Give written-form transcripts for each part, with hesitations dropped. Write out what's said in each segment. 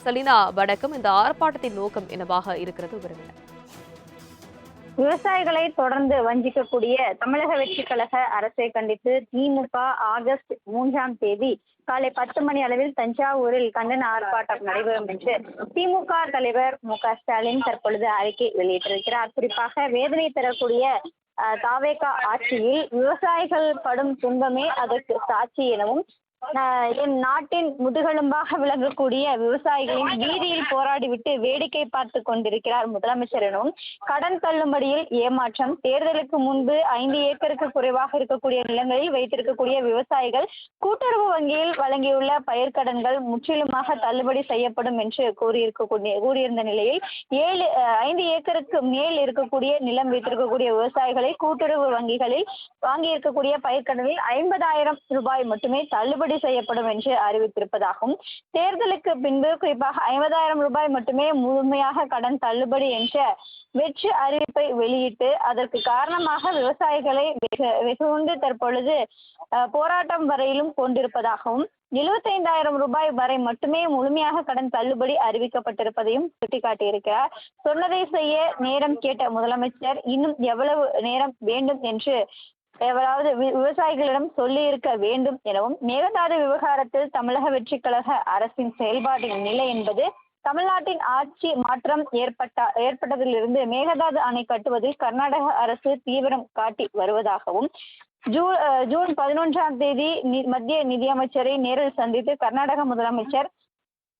Selena, வணக்கம். இந்த ஆர்ப்பாட்டத்தின் நோக்கம் என்னவாக இருக்கிறது? விவரங்கள். விவசாயிகளை தொடர்ந்து வஞ்சிக்கக்கூடிய தமிழக வெற்றி கழக அரசை கண்டித்து திமுக ஆகஸ்ட் 3ஆம் தேதி காலை 10 மணி அளவில் தஞ்சாவூரில் கண்டன ஆர்ப்பாட்டம் நடைபெறும் என்று திமுக தலைவர் மு.க.ஸ்டாலின் தற்பொழுது அறிக்கை வெளியிட்டிருக்கிறார். குறிப்பாக வேதனை தரக்கூடிய தாவேக ஆட்சியில் விவசாயிகள் படும் துன்பமே அதற்கு சாட்சி எனவும் என் நாட்டின் முதுகெலும்பாக விளங்கக்கூடிய விவசாயிகளின் வீதியில் போராடிவிட்டு வேடிக்கை பார்த்து கொண்டிருக்கிறார் முதலமைச்சர் எனவும், கடன் தள்ளுபடியில் ஏமாற்றம், தேர்தலுக்கு முன்பு 5 ஏக்கருக்கு குறைவாக இருக்கக்கூடிய நிலங்களில் வைத்திருக்கக்கூடிய விவசாயிகள் கூட்டுறவு வங்கியில் வழங்கியுள்ள பயிர்க்கடன்கள் முற்றிலுமாக தள்ளுபடி செய்யப்படும் என்று கூறியிருந்த நிலையில் 5 ஏக்கருக்கு மேல் இருக்கக்கூடிய நிலம் வைத்திருக்கக்கூடிய விவசாயிகளை கூட்டுறவு வங்கிகளில் வாங்கியிருக்கக்கூடிய பயிர்க்கடனில் 50,000 ரூபாய் மட்டுமே தள்ளுபடி செய்யப்படும் என்று அறிவித்திருப்பதாகவும், தேர்தலுக்கு பின்பு குறிப்பாக 50,000 ரூபாய் மட்டுமே முழுமையாக கடன் தள்ளுபடி என்ற வெற்று அறிவிப்பை வெளியிட்டு அதற்கு காரணமாக விவசாயிகளை வெகுண்டு தற்பொழுது போராட்டம் வரையிலும் கொண்டிருப்பதாகவும், 75,000 ரூபாய் வரை மட்டுமே முழுமையாக கடன் தள்ளுபடி அறிவிக்கப்பட்டிருப்பதையும் சுட்டிக்காட்டியிருக்கிறார். சொன்னதை செய்ய நேரம் கேட்ட முதலமைச்சர் இன்னும் எவ்வளவு நேரம் வேண்டும் என்று விவசாயிகளிடம் சொல்லி இருக்க வேண்டும் எனவும், மேகதாது விவகாரத்தில் தமிழக வெற்றி கழக அரசின் செயல்பாட்டின் நிலை என்பது தமிழ்நாட்டின் ஆட்சி மாற்றம் ஏற்பட்டதிலிருந்து மேகதாது அணை கட்டுவதில் கர்நாடக அரசு தீவிரம் காட்டி வருவதாகவும், ஜூன் 11ஆம் தேதி மத்திய நிதியமைச்சரை நேரில் சந்தித்து கர்நாடக முதலமைச்சர்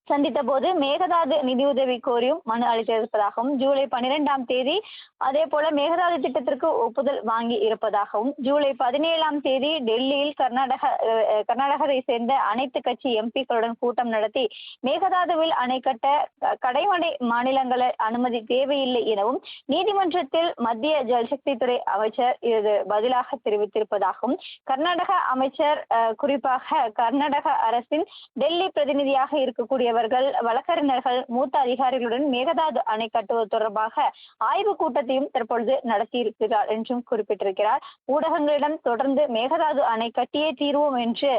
சந்தித்த போது மேகதாது நிதியுதவி கோரியும் மனு அளித்திருப்பதாகவும், ஜூலை 12ஆம் தேதி அதே போல மேகதாது திட்டத்திற்கு ஒப்புதல் வாங்கி இருப்பதாகவும், ஜூலை 17ஆம் தேதி டெல்லியில் கர்நாடகத்தை சேர்ந்த அனைத்து கட்சி எம்பிக்களுடன் கூட்டம் நடத்தி மேகதாதுவில் அணை கட்ட கடைமடை மாநிலங்கள அனுமதி தேவையில்லை எனவும் நீதிமன்றத்தில் மத்திய ஜல்சக்தித்துறை அமைச்சர் இது பதிலாக தெரிவித்திருப்பதாகவும், கர்நாடக அமைச்சர் குறிப்பாக கர்நாடக அரசின் டெல்லி பிரதிநிதியாக இருக்கக்கூடிய வழக்கறிஞர்கள் மூத்த அதிகாரிகளுடன் மேகதாது அணை கட்டுவது தொடர்பாக ஆய்வு கூட்டத்தையும் தற்பொழுது நடத்தியிருக்கிறார் என்றும் குறிப்பிட்டிருக்கிறார். ஊடகங்களிடம் தொடர்ந்து மேகதாது அணை கட்டியே தீர்வோம் என்று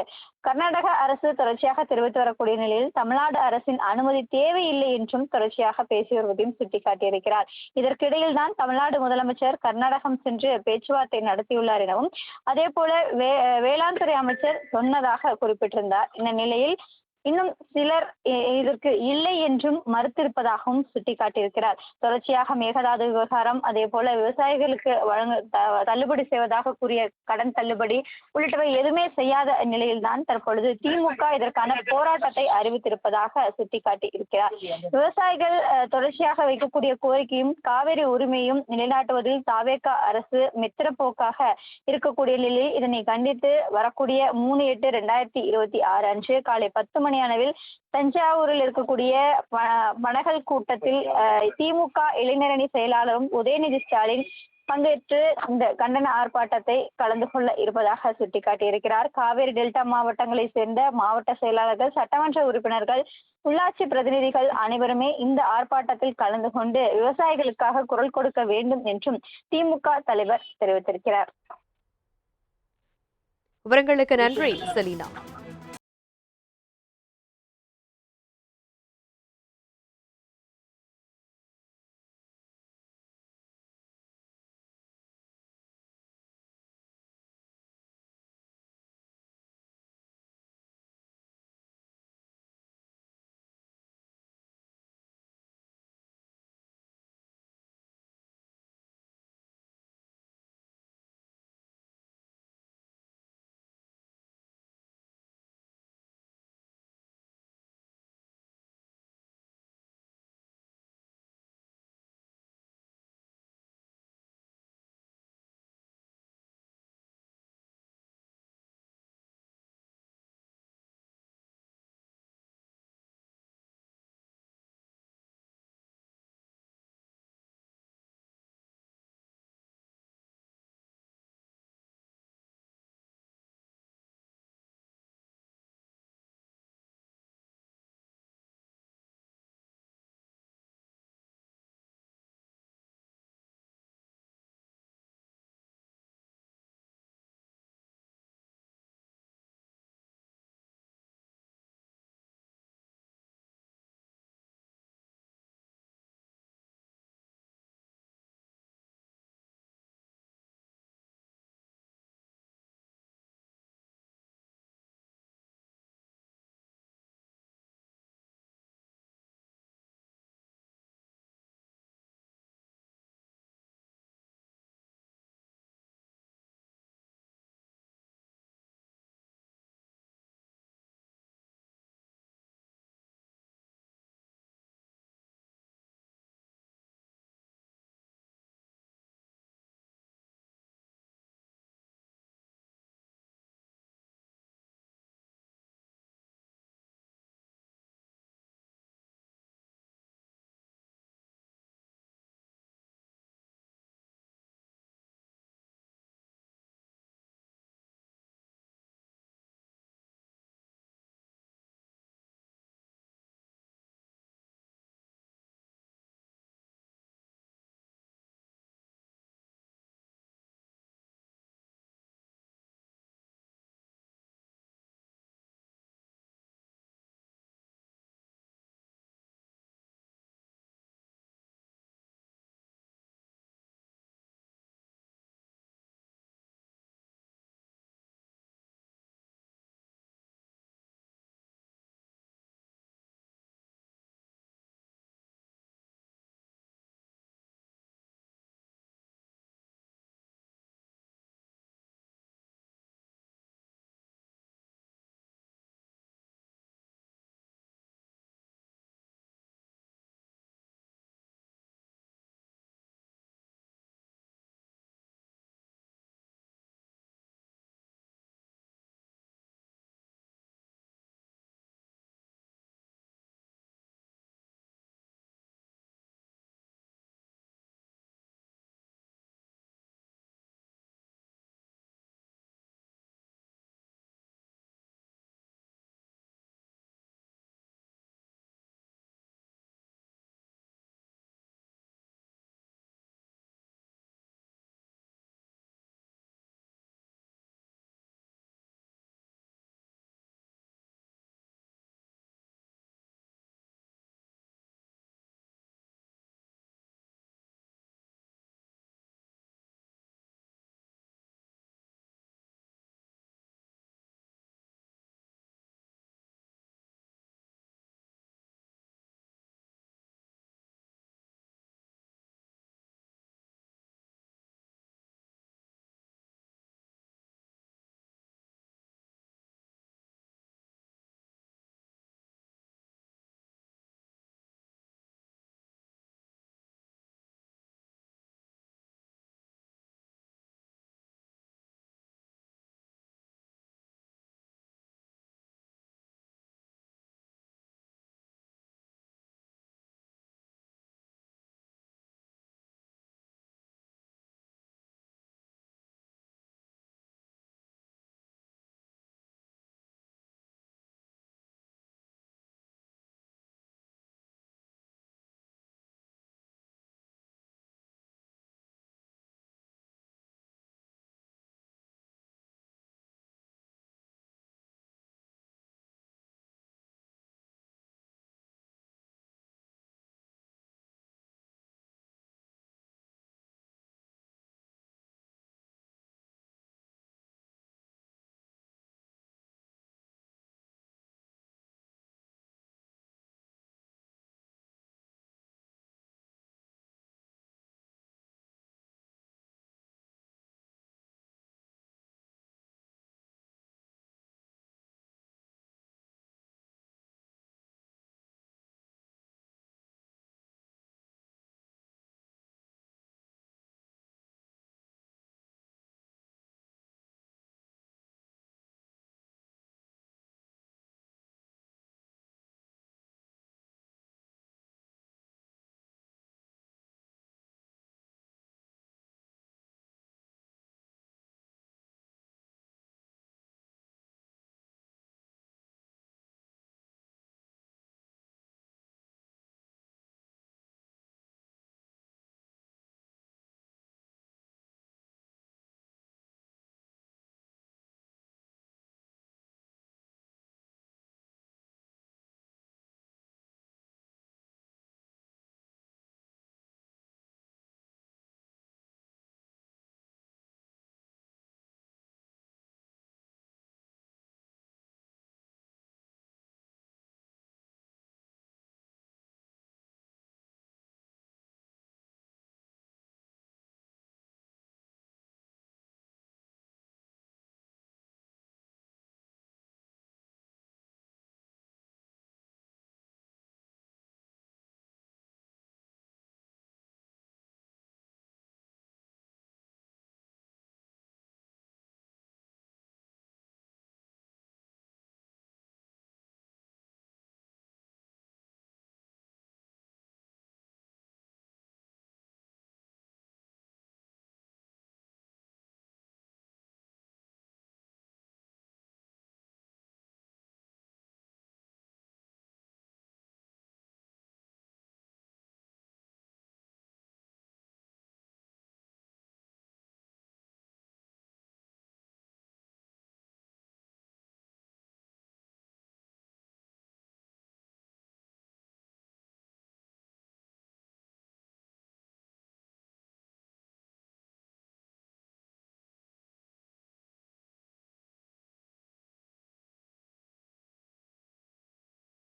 கர்நாடக அரசு தொடர்ச்சியாக தெரிவித்து வரக்கூடிய நிலையில் தமிழ்நாடு அரசின் அனுமதி தேவையில்லை என்றும் தொடர்ச்சியாக பேசி வருவதையும் சுட்டிக்காட்டியிருக்கிறார். இதற்கிடையில் தான் தமிழ்நாடு முதலமைச்சர் கர்நாடகம் சென்று பேச்சுவார்த்தை நடத்தியுள்ளார் எனவும், அதே போல வேளாண் துறை அமைச்சர் சொன்னதாக குறிப்பிட்டிருந்தார். இந்த நிலையில் இன்னும் சிலர் இதற்கு இல்லை என்றும் மறுத்திருப்பதாகவும் சுட்டிக்காட்டியிருக்கிறார். தொடர்ச்சியாக மேகதாது விவகாரம், அதே போல விவசாயிகளுக்கு தள்ளுபடி செய்வதாக கூறிய கடன் தள்ளுபடி உள்ளிட்டவை எதுவுமே செய்யாத நிலையில்தான் தற்பொழுது திமுக இதற்கான போராட்டத்தை அறிவித்திருப்பதாக சுட்டிக்காட்டி இருக்கிறார். விவசாயிகள் தொடர்ச்சியாக வைக்கக்கூடிய கோரிக்கையும் காவிரி உரிமையும் நிலைநாட்டுவதில் தாவேக அரசு மெத்திரப்போக்காக இருக்கக்கூடிய நிலையில் இதனை கண்டித்து வரக்கூடிய 3/8/2026 அன்று காலை 10 மணி அளவில் தஞ்சாவூரில் இருக்கக்கூடிய மணகல் கூட்டத்தில் திமுக இளைஞரணி செயலாளரும் உதயநிதி ஸ்டாலின் பங்கேற்று இந்த கண்டன ஆர்ப்பாட்டத்தை கலந்து கொள்ள இருப்பதாக சுட்டிக்காட்டியிருக்கிறார். காவிரி டெல்டா மாவட்டங்களை சேர்ந்த மாவட்ட செயலாளர்கள், சட்டமன்ற உறுப்பினர்கள், உள்ளாட்சி பிரதிநிதிகள் அனைவருமே இந்த ஆர்ப்பாட்டத்தில் கலந்து கொண்டு விவசாயிகளுக்காக குரல் கொடுக்க வேண்டும் என்றும் திமுக தலைவர் தெரிவித்திருக்கிறார். விவரங்களுக்கு நன்றி செலினா.